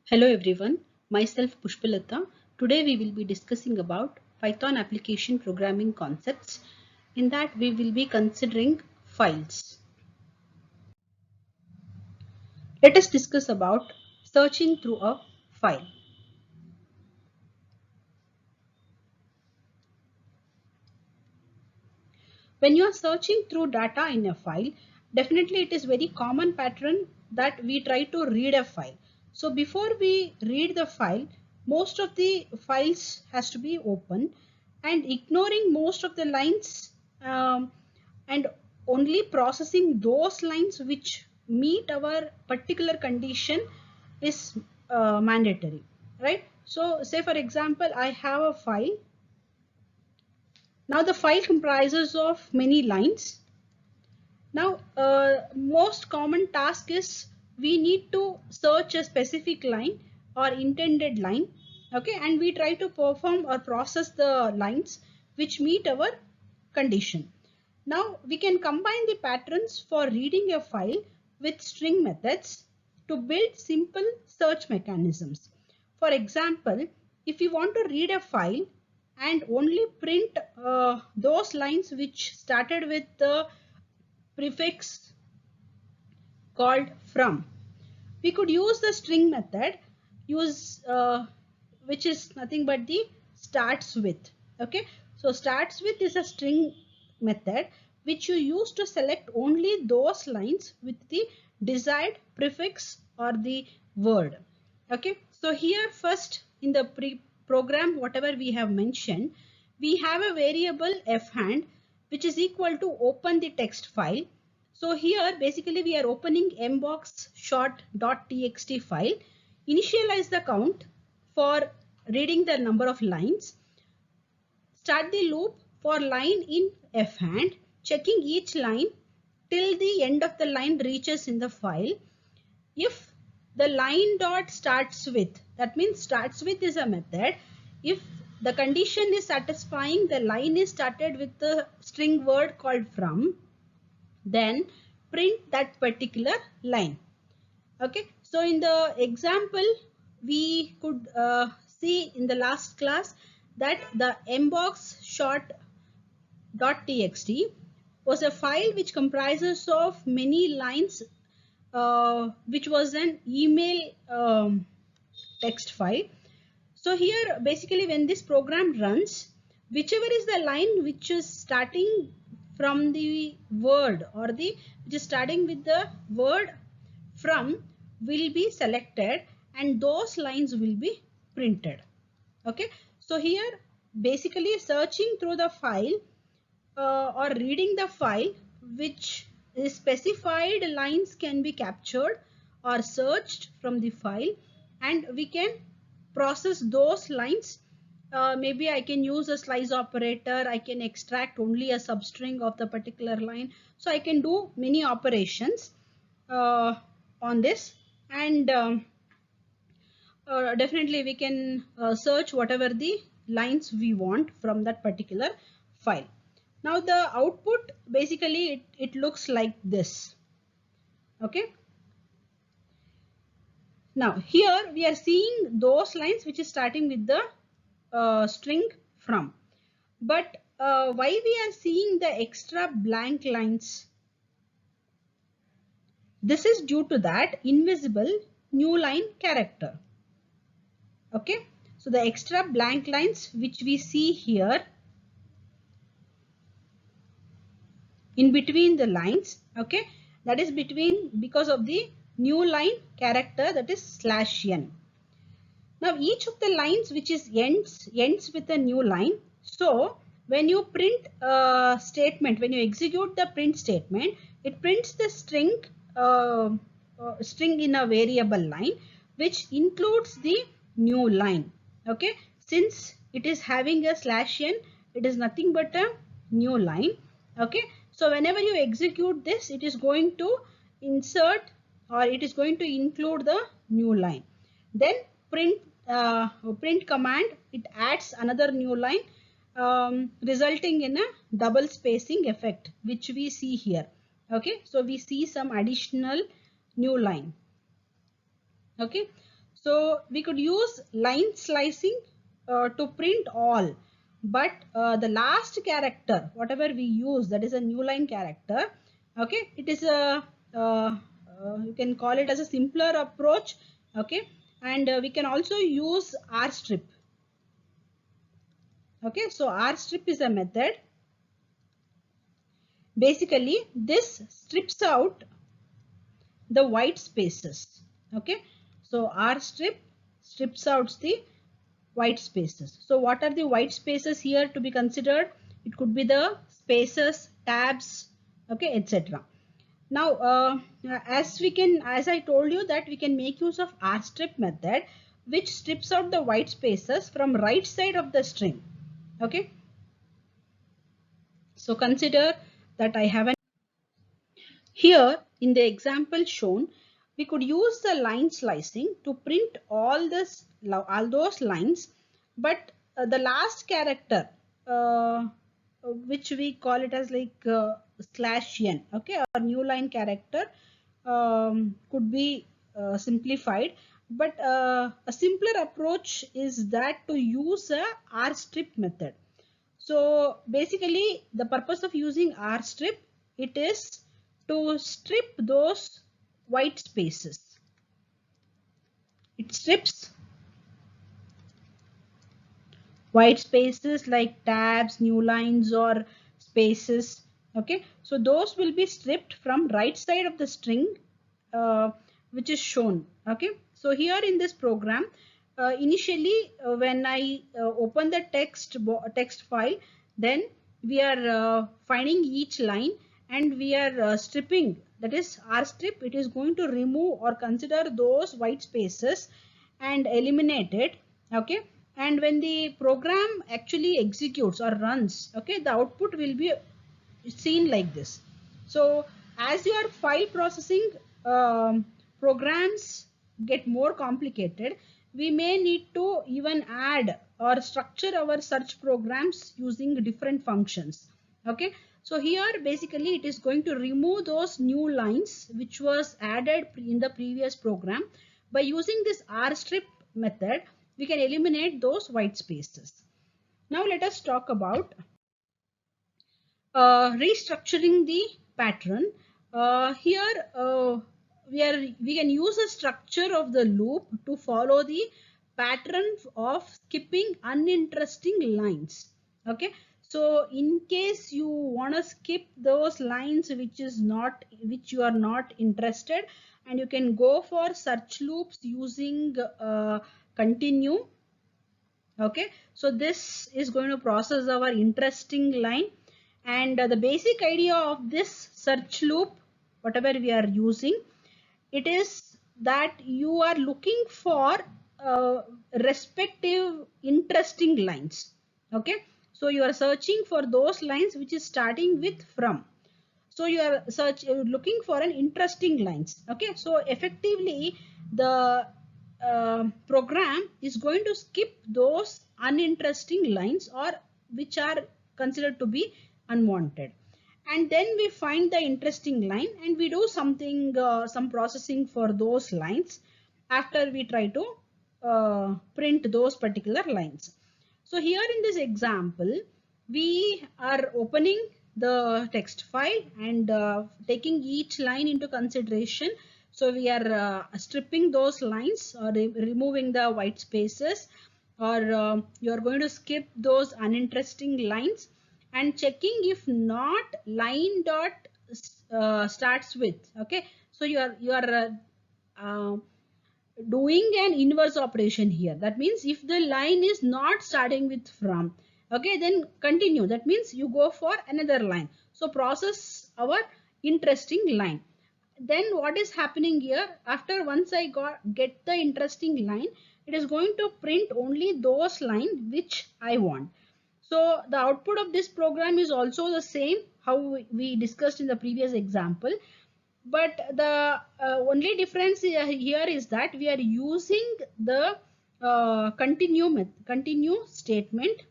Hello everyone, myself Pushpalata. Today we will be discussing about Python application programming concepts. In that we will be considering files. Let us discuss about searching through a file. When you are searching through data in a file, definitely it is very common pattern that we try to read a file. So before we read the file, most of the files has to be open and ignoring most of the lines and only processing those lines which meet our particular condition is mandatory, right? So say for example, I have a file. Now the file comprises of many lines. Now, most common task is we need to search a specific line or intended line, okay, and we try to perform or process the lines which meet our condition. Now, we can combine the patterns for reading a file with string methods to build simple search mechanisms. For example, if you want to read a file and only print those lines which started with the prefix called from, we could use the string method which is nothing but the starts with. Okay, so starts with is a string method which you use to select only those lines with the desired prefix or the word. Okay, so here first in the program whatever we have mentioned, we have a variable f hand which is equal to open the text file. So here basically we are opening mbox short.txt file, initialize the count for reading the number of lines, start the loop for line in f hand, checking each line till the end of the line reaches in the file. If the line dot starts with, that means starts with is a method. If the condition is satisfying, the line is started with the string word called from, then print that particular line. Okay, so in the example we could see in the last class that the mbox short.txt was a file which comprises of many lines, which was an email text file. So here basically when this program runs, whichever is the line which is starting from the word or the which is starting with the word from will be selected and those lines will be printed. Okay, so here basically searching through the file or reading the file which is specified lines can be captured or searched from the file and we can process those lines. Maybe I can use a slice operator, I can extract only a substring of the particular line, so I can do many operations on this, and definitely we can search whatever the lines we want from that particular file. Now the output basically it looks like this. Okay, now here we are seeing those lines which is starting with the string from, but why we are seeing the extra blank lines? This is due to that invisible new line character. Okay, so the extra blank lines which we see here in between the lines, okay, that is because of the new line character, that is /n. Now each of the lines which is ends with a new line. So when you print a statement, when you execute the print statement, it prints the string in a variable line which includes the new line. Okay, since it is having a /n, it is nothing but a new line. Okay, so whenever you execute this, it is going to insert or it is going to include the new line. Then print command, it adds another new line, resulting in a double spacing effect which we see here. Okay, so we see some additional new line. Okay, So we could use line slicing to print all, but the last character, whatever we use, that is a new line character. Okay, it is a you can call it as a simpler approach. Okay, and we can also use R strip. Okay, so R strip is a method. Basically, this strips out the white spaces. Okay, so R strip strips out the white spaces. So what are the white spaces here to be considered? It could be the spaces, tabs, okay, etc. Now, as I told you that we can make use of R strip method, which strips out the white spaces from right side of the string. Okay, so consider that I have an here in the example shown, we could use the line slicing to print all those lines, but the last character, which we call it as like /n, okay, or new line character, could be simplified, but a simpler approach is that to use a R strip method. So basically the purpose of using R strip, it is to strip those white spaces. It strips white spaces like tabs, new lines or spaces. Okay, so those will be stripped from right side of the string, which is shown. Okay, so here in this program, initially when I open the text file, then we are finding each line and we are stripping, that is R strip. It is going to remove or consider those white spaces and eliminate it. Okay, and when the program actually executes or runs, okay, the output will be seen like this. So as your file processing programs get more complicated, we may need to even add or structure our search programs using different functions. Okay, so here basically it is going to remove those new lines which was added in the previous program. By using this R strip method, we can eliminate those white spaces. Now let us talk about restructuring the pattern. Here we can use a structure of the loop to follow the pattern of skipping uninteresting lines. Okay, so in case you want to skip those lines which you are not interested, and you can go for search loops using continue. Okay, so this is going to process our interesting line, and the basic idea of this search loop, whatever we are using, it is that you are looking for respective interesting lines. Okay, so you are searching for those lines which is starting with from. So you are looking for an interesting lines. Okay, so effectively the program is going to skip those uninteresting lines or which are considered to be unwanted, and then we find the interesting line and we do something some processing for those lines after we try to print those particular lines. So here in this example, we are opening the text file and taking each line into consideration. So we are stripping those lines or removing the white spaces, or you are going to skip those uninteresting lines and checking if not line dot starts with. Okay, so you are doing an inverse operation here. That means if the line is not starting with from, okay, then continue. That means you go for another line. So process our interesting line. Then what is happening here, after once I get the interesting line, it is going to print only those lines which I want. So the output of this program is also the same how we discussed in the previous example, but the only difference here is that we are using the continue statement.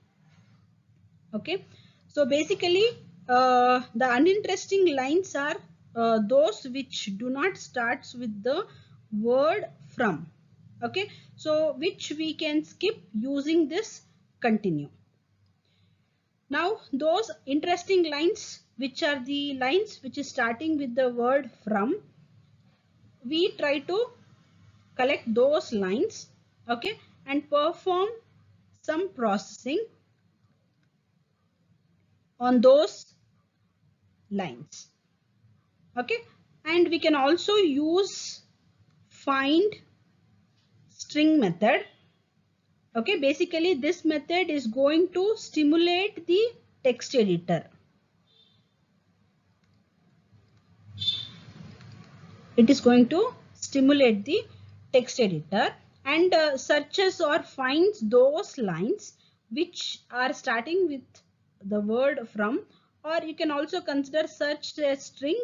Okay, so basically the uninteresting lines are those which do not starts with the word from. Okay, so which we can skip using this continue. Now those interesting lines, which are the lines which is starting with the word from, we try to collect those lines, okay, and perform some processing on those lines, okay. And we can also use find string method, okay. Basically this method is going to stimulate the text editor. It is going to stimulate the text editor and searches or finds those lines which are starting with the word from, or you can also consider search a string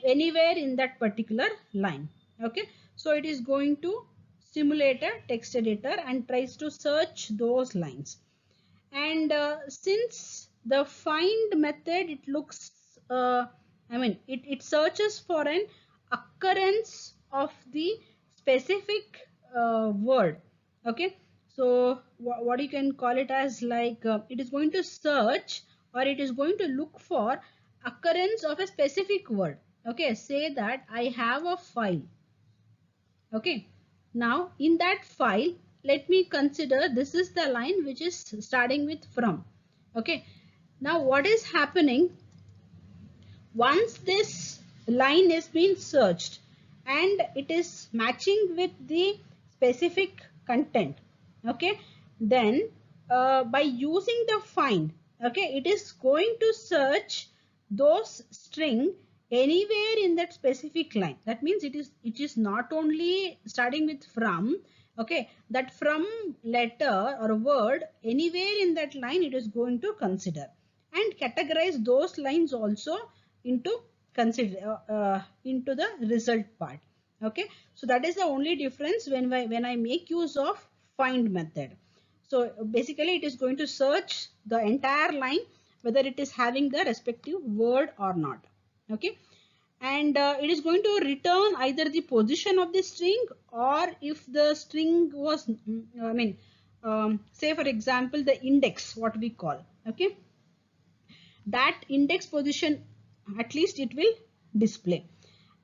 anywhere in that particular line, okay. So it is going to stimulate a text editor and tries to search those lines. And since the find method, it looks it searches for an occurrence of the specific word, okay. So what you can call it as, like it is going to search, or it is going to look for occurrence of a specific word, okay. Say that I have a file, okay. Now in that file, let me consider this is the line which is starting with from, okay. Now what is happening, once this line is being searched and it is matching with the specific content, okay, then by using the find, okay, it is going to search those string anywhere in that specific line. That means it is not only starting with from, okay, that from letter or word anywhere in that line it is going to consider and categorize those lines also into consider into the result part, okay. So that is the only difference when I make use of find method. So basically it is going to search the entire line whether it is having the respective word or not, okay. And it is going to return either the position of the string, or if the string was say for example the index, what we call, okay, that index position at least it will display.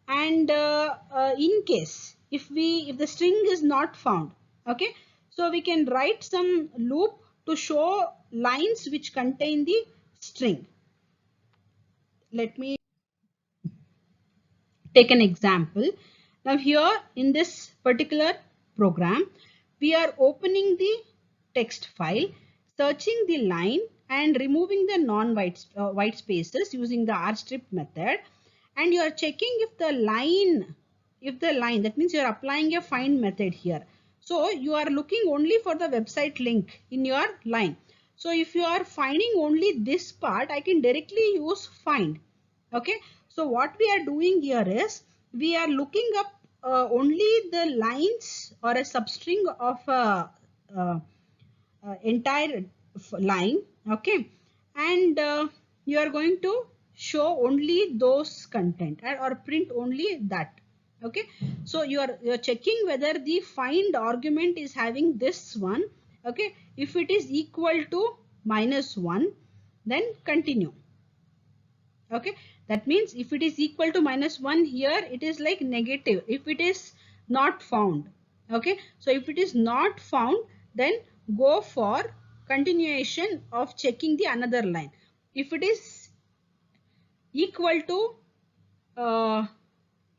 And in case if the string is not found, okay, so we can write some loop to show lines which contain the string. Let me take an example. Now here in this particular program, we are opening the text file, searching the line and removing the non-white white spaces using the rstrip method, and you are checking if the line, that means you are applying a find method here. So you are looking only for the website link in your line. So if you are finding only this part, I can directly use find, okay. So what we are doing here is we are looking up only the lines or a substring of a, entire line, okay, and you are going to show only those content or print only that, okay. So you're checking whether the find argument is having this one, okay. If it is equal to -1, then continue, okay. That means if it is equal to -1, here it is like negative if it is not found, okay. So if it is not found, then go for continuation of checking the another line. If it is equal to uh,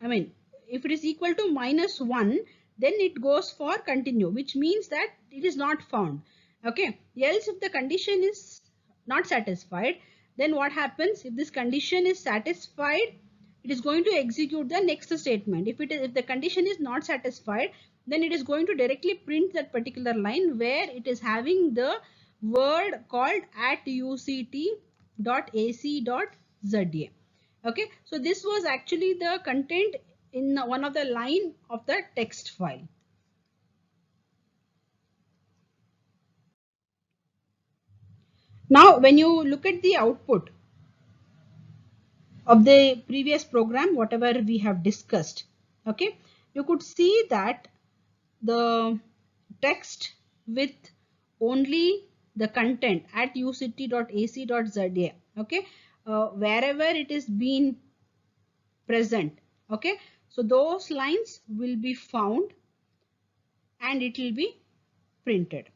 if it is equal to -1, then it goes for continue, which means that it is not found, okay. Else if the condition is not satisfied, then what happens, if this condition is satisfied, it is going to execute the next statement. If the condition is not satisfied, then it is going to directly print that particular line where it is having the word called @uct.ac.za. Okay, so this was actually the content in one of the line of the text file. Now when you look at the output of the previous program, whatever we have discussed, okay, you could see that the text with only the content at uct.ac.za, okay, wherever it is being present, okay, so those lines will be found and it will be printed.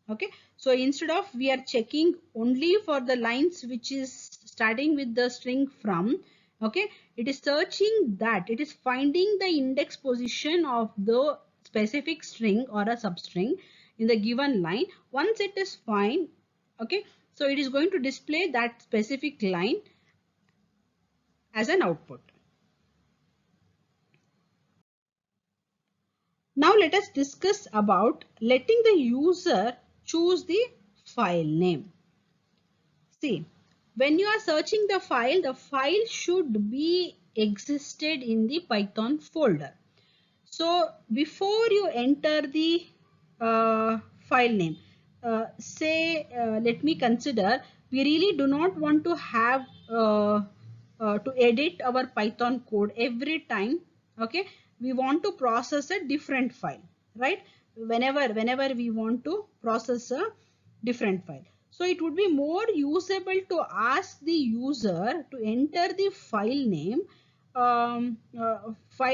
Okay, so instead of we are checking only for the lines which is starting with the string from, okay, it is searching that, it is finding the index position of the specific string or a substring in the given line. Once it is found, okay, so it is going to display that specific line as an output. Now let us discuss about letting the user choose the file name. See, when you are searching the file should be existed in the Python folder. So before you enter the file name, let me consider we really do not want to have to edit our Python code every time. Okay, we want to process a different file, right? Whenever we want to process a different file. So it would be more usable to ask the user to enter the file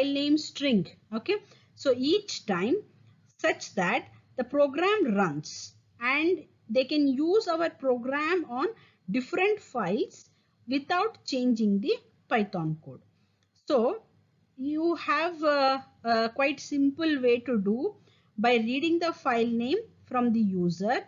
name string. Okay, so each time such that the program runs and they can use our program on different files without changing the Python code. So you have a quite simple way to do by reading the file name from the user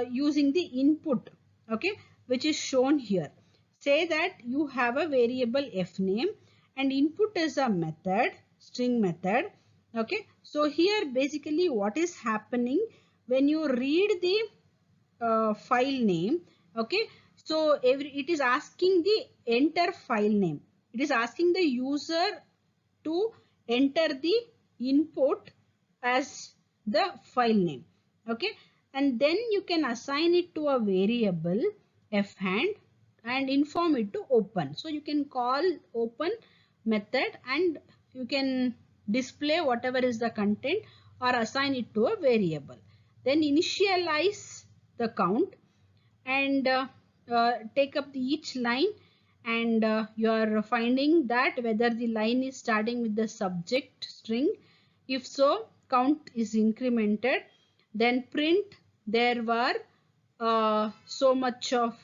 using the input, okay, which is shown here. Say that you have a variable f name and input is a method, string method. Okay, so here basically what is happening when you read the file name, okay, so it is asking the enter file name. It is asking the user to enter the input as the file name, okay, and then you can assign it to a variable f hand and inform it to open. So you can call open method and you can display whatever is the content or assign it to a variable. Then initialize the count and take up each line, and you are finding that whether the line is starting with the subject string. If so, count is incremented. Then print there were so much of,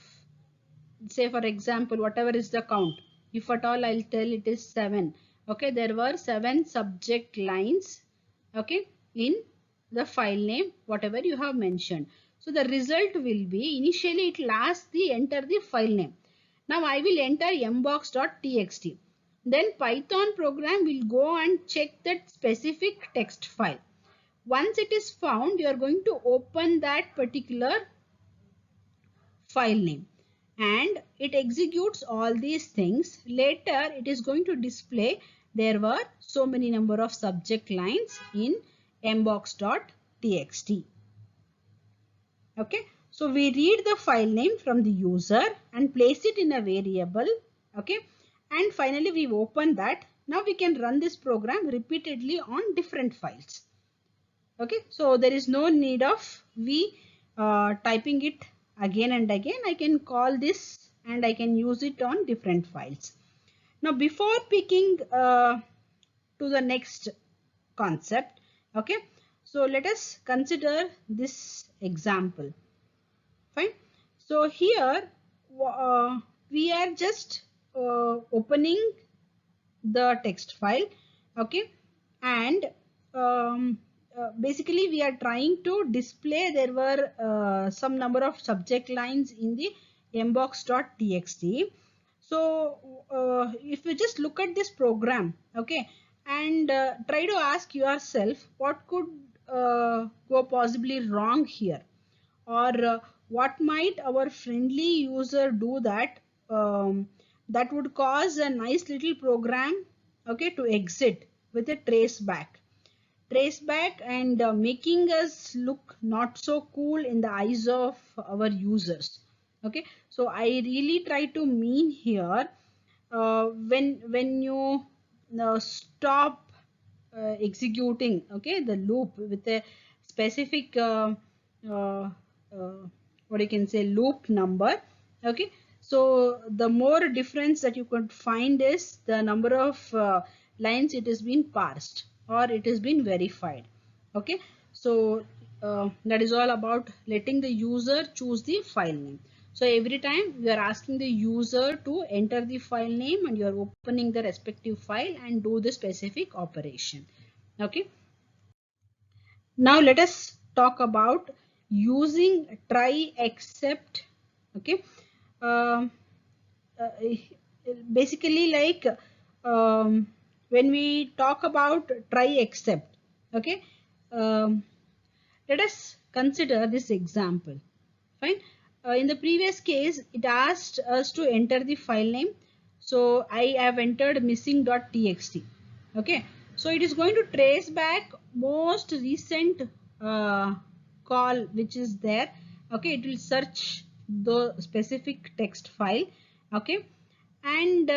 say for example, whatever is the count. If at all I'll tell it is 7. Okay, there were 7 subject lines, okay, in the file name, whatever you have mentioned. So the result will be, initially it will ask the enter the file name. Now I will enter mbox.txt. Then Python program will go and check that specific text file. Once it is found, you are going to open that particular file name and it executes all these things. Later it is going to display there were so many number of subject lines in mbox.txt. Okay, so we read the file name from the user and place it in a variable. Okay, and finally we open that. Now we can run this program repeatedly on different files. Okay, so there is no need of we typing it again and again. I can call this and I can use it on different files. Now before picking to the next concept, okay, so let us consider this example. Fine. So here we are just opening the text file, okay, and basically we are trying to display there were some number of subject lines in the mbox.txt. So if you just look at this program, okay, and try to ask yourself what could go possibly wrong here, or what might our friendly user do that that would cause a nice little program, okay, to exit with a traceback and making us look not so cool in the eyes of our users. Okay, so I really try to mean here when you stop executing, okay, the loop with a specific uh, what you can say loop number, okay. So the more difference that you could find is the number of lines it has been parsed or it has been verified, okay. So that is all about letting the user choose the file name. So every time we are asking the user to enter the file name and you are opening the respective file and do the specific operation, okay. Now let us talk about using try except, okay. Um, uh, Basically like when we talk about try except, okay, um, let us consider this example. Fine. In the previous case, it asked us to enter the file name. So I have entered missing.txt. Okay. So it is going to trace back most recent call which is there. Okay. It will search the specific text file. Okay. And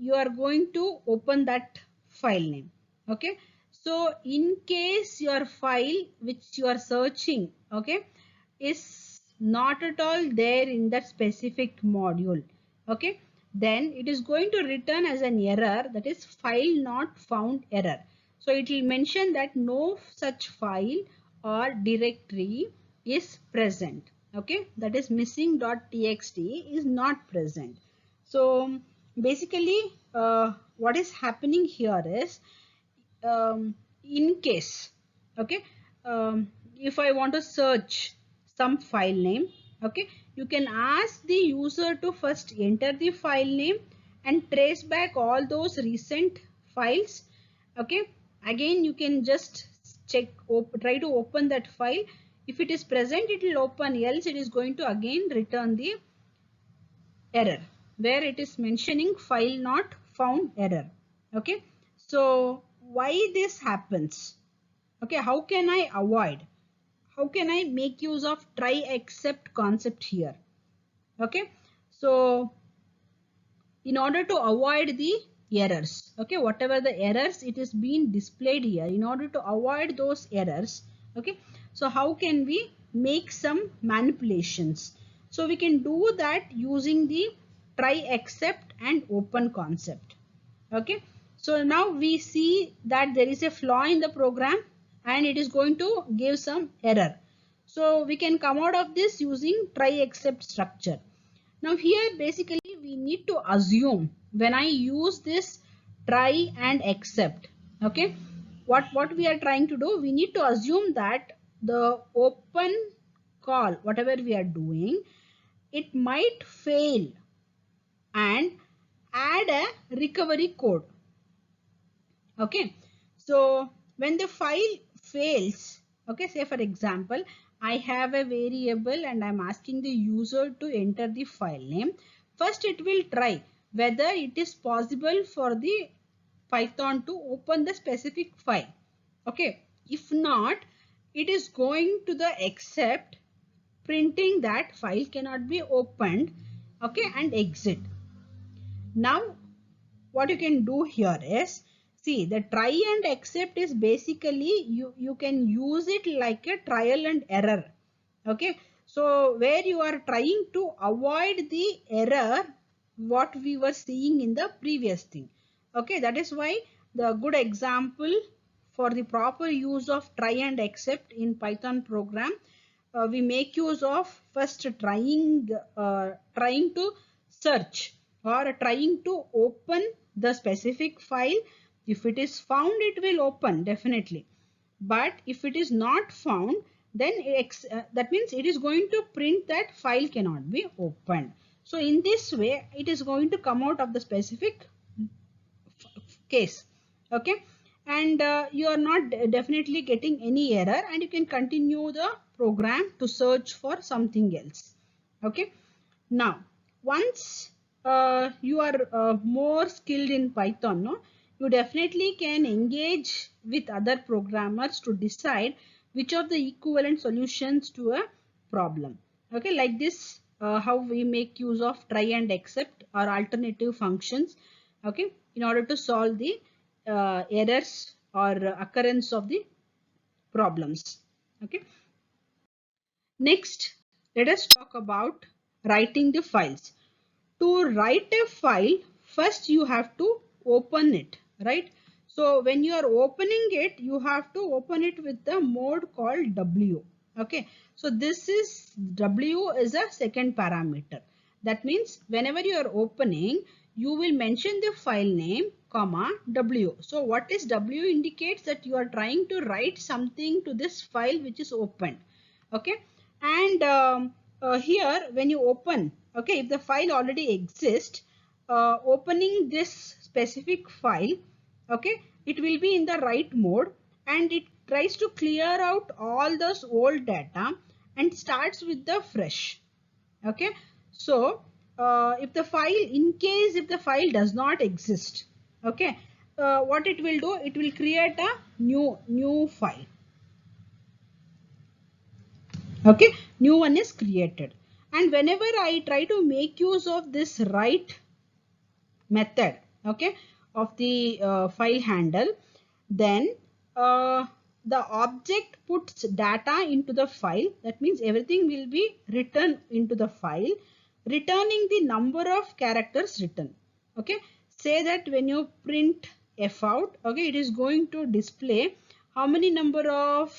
you are going to open that file name. Okay. So in case your file which you are searching, okay, is not at all there in that specific module, okay, then it is going to return as an error, that is file not found error. So it will mention that no such file or directory is present, okay, that is missing.txt is not present. So basically what is happening here is in case, okay, if I want to search some file name, okay, you can ask the user to first enter the file name and trace back all those recent files, okay. Again you can just check, try to open that file. If it is present it will open, else it is going to again return the error where it is mentioning file not found error, okay. So why this happens, okay, how can I avoid, how can I make use of try except concept here, okay. So in order to avoid the errors, okay, whatever the errors it is being displayed here, in order to avoid those errors, okay, so how can we make some manipulations? So we can do that using the try except and open concept, okay. So now we see that there is a flaw in the program and it is going to give some error. So we can come out of this using try except structure. Now here basically we need to assume when I use this try and except, okay, what we are trying to do, we need to assume that the open call, whatever we are doing, it might fail and add a recovery code, okay. So when the file fails, okay, say for example I have a variable and I'm asking the user to enter the file name. First it will try whether it is possible for the Python to open the specific file, okay. If not, it is going to the except, printing that file cannot be opened, okay, and exit. Now what you can do here is, see, the try and except is basically you can use it like a trial and error, okay. So where you are trying to avoid the error what we were seeing in the previous thing, okay. That is why the good example for the proper use of try and except in Python program, we make use of first trying to search or trying to open the specific file. If it is found, it will open definitely, but if it is not found, then that means it is going to print that file cannot be opened. So in this way it is going to come out of the specific case, okay. And you are not definitely getting any error and you can continue the program to search for something else, okay. Now once you are more skilled in Python, no, you definitely can engage with other programmers to decide which of the equivalent solutions to a problem, okay. Like this, how we make use of try and except or alternative functions, okay, in order to solve the errors or occurrence of the problems. Okay. Next, let us talk about writing the files. To write a file, first you have to open it, right? So when you are opening it, you have to open it with the mode called W. Okay, so this is W is a second parameter. That means whenever you are opening, you will mention the file name comma W. So what is W indicates that you are trying to write something to this file which is open. Okay, and here when you open, okay, if the file already exists, opening this specific file, okay, it will be in the write mode and it tries to clear out all those old data and starts with the fresh. Okay, so if the file, in case if the file does not exist, okay, what it will do, it will create a new file. Okay, new one is created, and whenever I try to make use of this write method, okay, of the file handle, then uh, the object puts data into the file. That means everything will be written into the file, returning the number of characters written. Okay, say that when you print f out, okay, it is going to display how many number of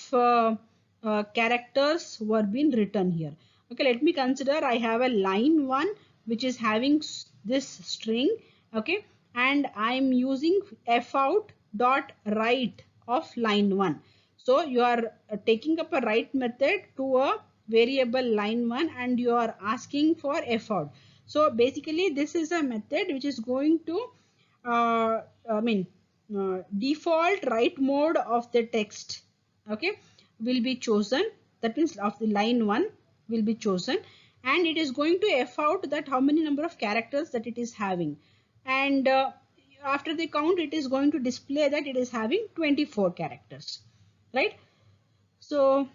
characters were being written here. Okay, let me consider I have a line 1 which is having this string. Okay, and I'm using f out dot write of line 1. So you are taking up a write method to a variable line 1 and you are asking for f out. So basically this is a method which is going to I mean default write mode of the text, okay, will be chosen. That means of the line 1 will be chosen, and it is going to f out that how many number of characters that it is having, and after the count it is going to display that it is having 24 characters, right? So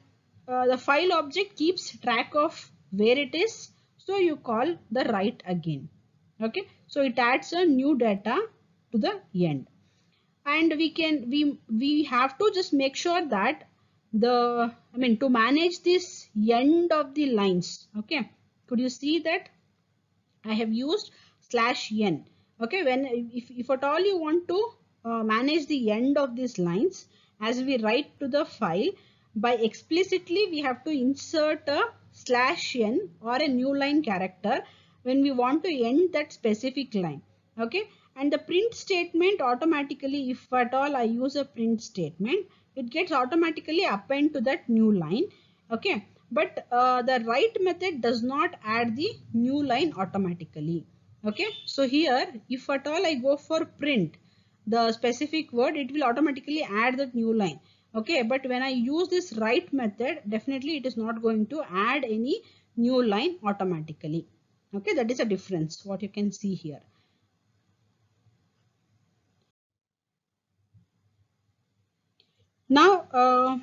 the file object keeps track of where it is, so you call the write again. Okay, so it adds a new data to the end, and we have to just make sure that the, I mean, to manage this end of the lines. Okay, could you see that I have used /n. Okay, when if at all you want to manage the end of these lines as we write to the file, by explicitly we have to insert a /n or a new line character when we want to end that specific line. Okay, and the print statement automatically, if at all I use a print statement, it gets automatically append to that new line. Okay, but the write method does not add the new line automatically. Okay, so here if at all I go for print the specific word, it will automatically add that new line. Okay, but when I use this write method, definitely it is not going to add any new line automatically. Okay, that is a difference what you can see here. Now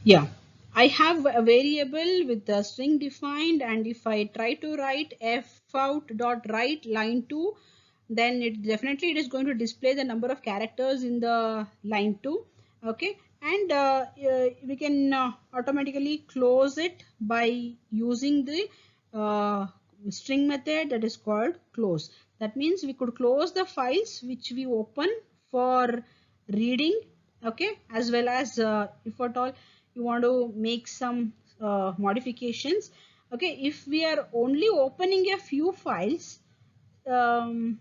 yeah, I have a variable with the string defined, and if I try to write f out dot write line 2, then it definitely it is going to display the number of characters in the line 2. Okay, and we can automatically close it by using the uh, string method that is called close. That means we could close the files which we open for reading, okay, as well as if at all you want to make some modifications. Okay, if we are only opening a few files, um,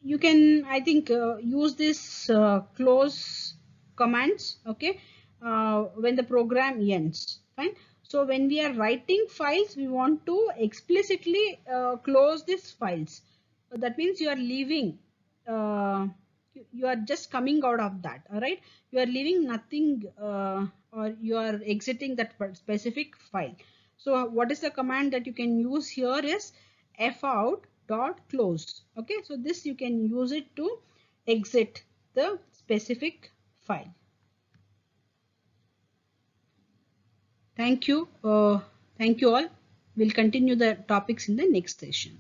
you can, I think, use this close commands, okay, when the program ends. Fine. So when we are writing files, we want to explicitly close these files. So that means you are leaving, you are just coming out of that. All right, you are leaving nothing, or you are exiting that specific file. So what is the command that you can use here is f out dot close. Okay, so this you can use it to exit the specific file. Thank you. Thank you all. We'll continue the topics in the next session.